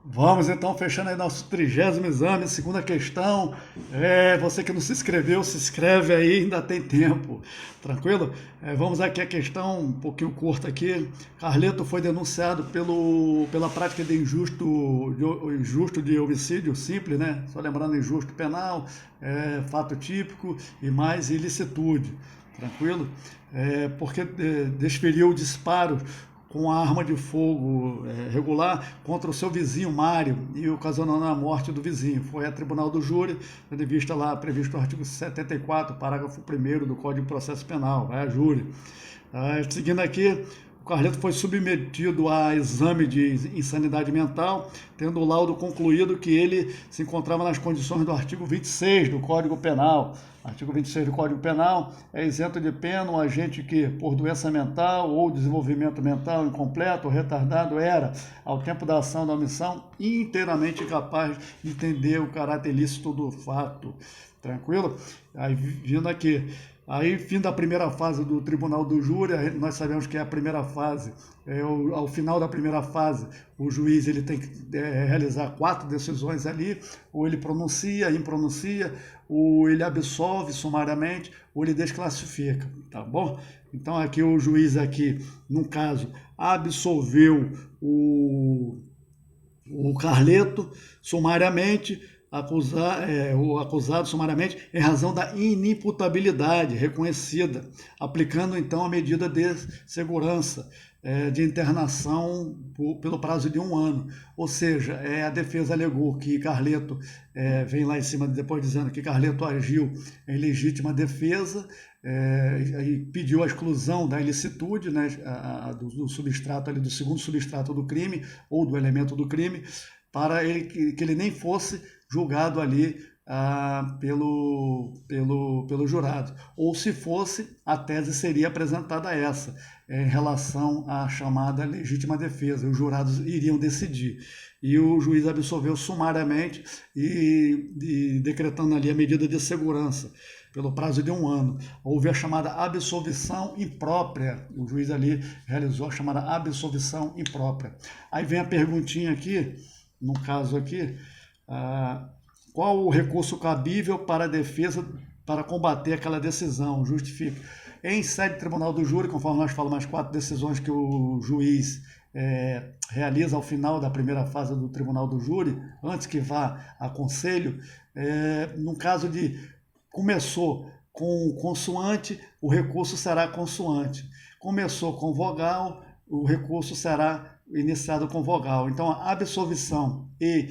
Vamos então, fechando aí nosso 30º exame, segunda questão. Você que não se inscreveu, se inscreve aí, ainda tem tempo. Tranquilo? Vamos aqui a questão um pouquinho curta aqui. Carleto foi denunciado pela prática de injusto de homicídio simples, né? Só lembrando, injusto penal, fato típico e mais ilicitude. Tranquilo? Porque desferiu disparos com a arma de fogo regular contra o seu vizinho Mário e ocasionando a morte do vizinho. Foi a tribunal do júri, tendo em vista lá previsto o artigo 74, parágrafo 1º do Código de Processo Penal, vai a júri. Seguindo aqui, o Carleto foi submetido a exame de insanidade mental, tendo o laudo concluído que ele se encontrava nas condições do artigo 26 do Código Penal. Artigo 26 do Código Penal é isento de pena um agente que, por doença mental ou desenvolvimento mental incompleto ou retardado, era, ao tempo da ação da omissão, inteiramente incapaz de entender o caráter ilícito do fato. Tranquilo? Aí, vindo aqui. Aí, fim da primeira fase do Tribunal do Júri, nós sabemos que é a primeira fase, ao final da primeira fase, o juiz ele tem que realizar 4 decisões ali, ou ele pronuncia, impronuncia, ou ele absolve sumariamente, ou ele desclassifica, tá bom? Então aqui o juiz aqui, no caso, absolveu o Carleto sumariamente, o acusado sumariamente em razão da inimputabilidade reconhecida, aplicando então a medida de segurança de internação pelo prazo de 1 ano. Ou seja, a defesa alegou que Carleto, vem lá em cima depois dizendo que Carleto agiu em legítima defesa, e pediu a exclusão da ilicitude, né, do substrato ali, do segundo substrato do crime ou do elemento do crime, para que ele nem fosse julgado ali pelo jurado. Ou se fosse, a tese seria apresentada essa, em relação à chamada legítima defesa. Os jurados iriam decidir. E o juiz absolveu sumariamente e decretando ali a medida de segurança pelo prazo de 1 ano. Houve a chamada absolvição imprópria. O juiz ali realizou a chamada absolvição imprópria. Aí vem a perguntinha aqui, no caso aqui, qual o recurso cabível para a defesa para combater aquela decisão? Justifique. Em sede de tribunal do júri, conforme nós falamos, as 4 decisões que o juiz realiza ao final da primeira fase do tribunal do júri, antes que vá a conselho, no caso de começou com consoante, o recurso será consoante. Começou com vogal, o recurso será iniciado com vogal. Então, a absolvição e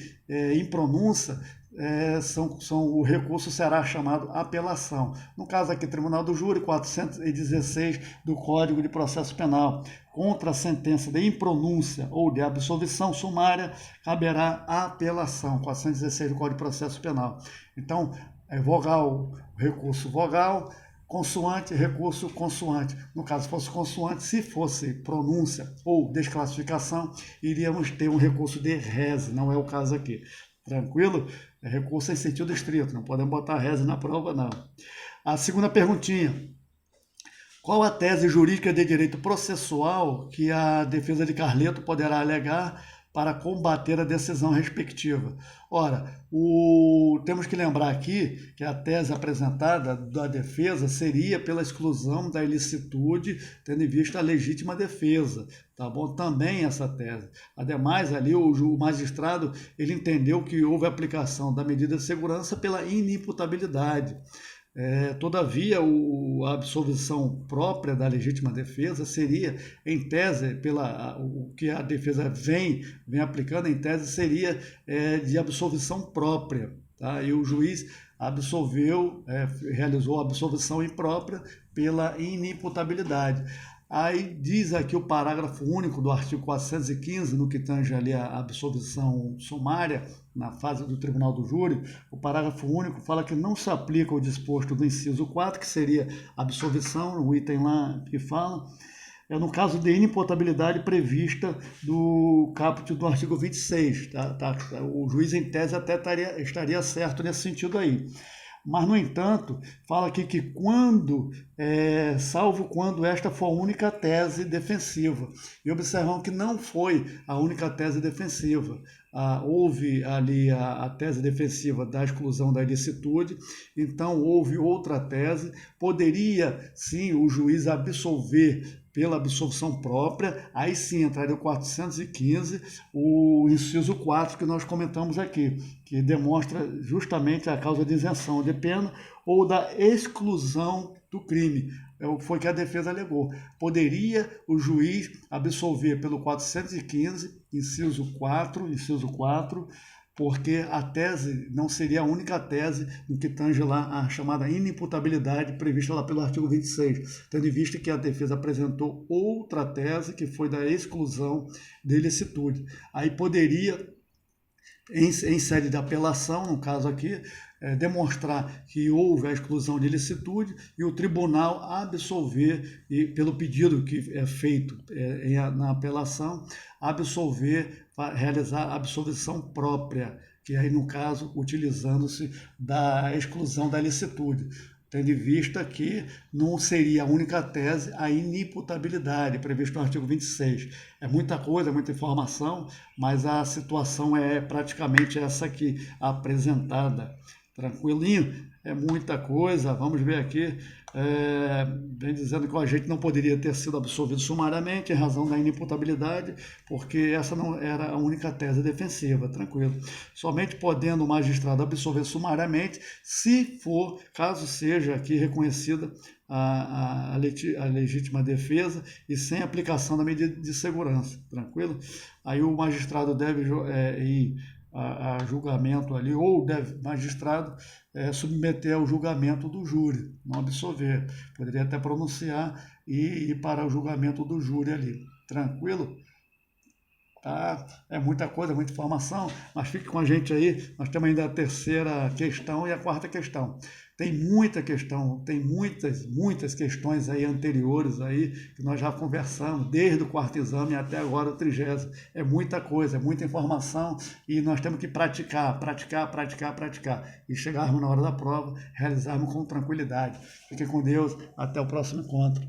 impronúncia o recurso será chamado apelação. No caso aqui, Tribunal do Júri, 416 do Código de Processo Penal. Contra a sentença de impronúncia ou de absolvição sumária, caberá a apelação, 416 do Código de Processo Penal. Então, vogal, recurso vogal, consoante, recurso consoante. No caso, fosse consoante, se fosse pronúncia ou desclassificação, iríamos ter um recurso de rese, não é o caso aqui. Tranquilo? É recurso em sentido estrito, não podemos botar rese na prova, não. A segunda perguntinha. Qual a tese jurídica de direito processual que a defesa de Carleto poderá alegar para combater a decisão respectiva? Ora, temos que lembrar aqui que a tese apresentada da defesa seria pela exclusão da ilicitude, tendo em vista a legítima defesa, tá bom? Também essa tese. Ademais, ali o magistrado, ele entendeu que houve aplicação da medida de segurança pela inimputabilidade. Todavia, a absolvição própria da legítima defesa seria, em tese, o que a defesa vem aplicando, em tese, seria de absolvição própria. Tá? E o juiz realizou a absolvição imprópria pela inimputabilidade. Aí diz aqui o parágrafo único do artigo 415, no que tange ali a absolvição sumária, na fase do tribunal do júri, o parágrafo único fala que não se aplica o disposto do inciso 4, que seria absolvição, o item lá que fala, no caso de inimputabilidade prevista do caput do artigo 26. O juiz, em tese, até estaria certo nesse sentido aí. Mas, no entanto, fala aqui que quando salvo quando esta for a única tese defensiva. E observamos que não foi a única tese defensiva. Houve ali a tese defensiva da exclusão da ilicitude, então houve outra tese. Poderia, sim, o juiz absolver pela absolvição própria, aí sim entraria o 415, o inciso 4 que nós comentamos aqui, que demonstra justamente a causa de isenção de pena ou da exclusão do crime. Foi que a defesa alegou. Poderia o juiz absolver pelo 415, inciso 4, porque a tese não seria a única tese no que tange lá a chamada inimputabilidade prevista lá pelo artigo 26, tendo em vista que a defesa apresentou outra tese, que foi da exclusão de ilicitude. Aí poderia, em sede de apelação, no caso aqui, demonstrar que houve a exclusão de ilicitude e o tribunal absolver, e pelo pedido que é feito na apelação, absolver, realizar a absolvição própria, que aí no caso utilizando-se da exclusão da ilicitude, tendo em vista que não seria a única tese a inimputabilidade prevista no artigo 26. É muita coisa, é muita informação, mas a situação é praticamente essa aqui apresentada. Tranquilinho? É muita coisa. Vamos ver aqui. Vem dizendo que o agente não poderia ter sido absolvido sumariamente em razão da inimputabilidade, porque essa não era a única tese defensiva. Tranquilo. Somente podendo o magistrado absolver sumariamente, se for, caso seja aqui reconhecida a legítima defesa e sem aplicação da medida de segurança. Tranquilo? Aí o magistrado deve ir a julgamento ali, ou deve magistrado submeter ao julgamento do júri, não absolver. Poderia até pronunciar e ir para o julgamento do júri ali. Tranquilo? Tá? É muita coisa, muita informação, mas fique com a gente aí. Nós temos ainda a terceira questão e a quarta questão. Tem muita questão, tem muitas questões aí anteriores aí que nós já conversamos, desde o quarto exame até agora o 30º. É muita coisa, é muita informação e nós temos que praticar e chegarmos na hora da prova, realizarmos com tranquilidade. Fique com Deus, até o próximo encontro.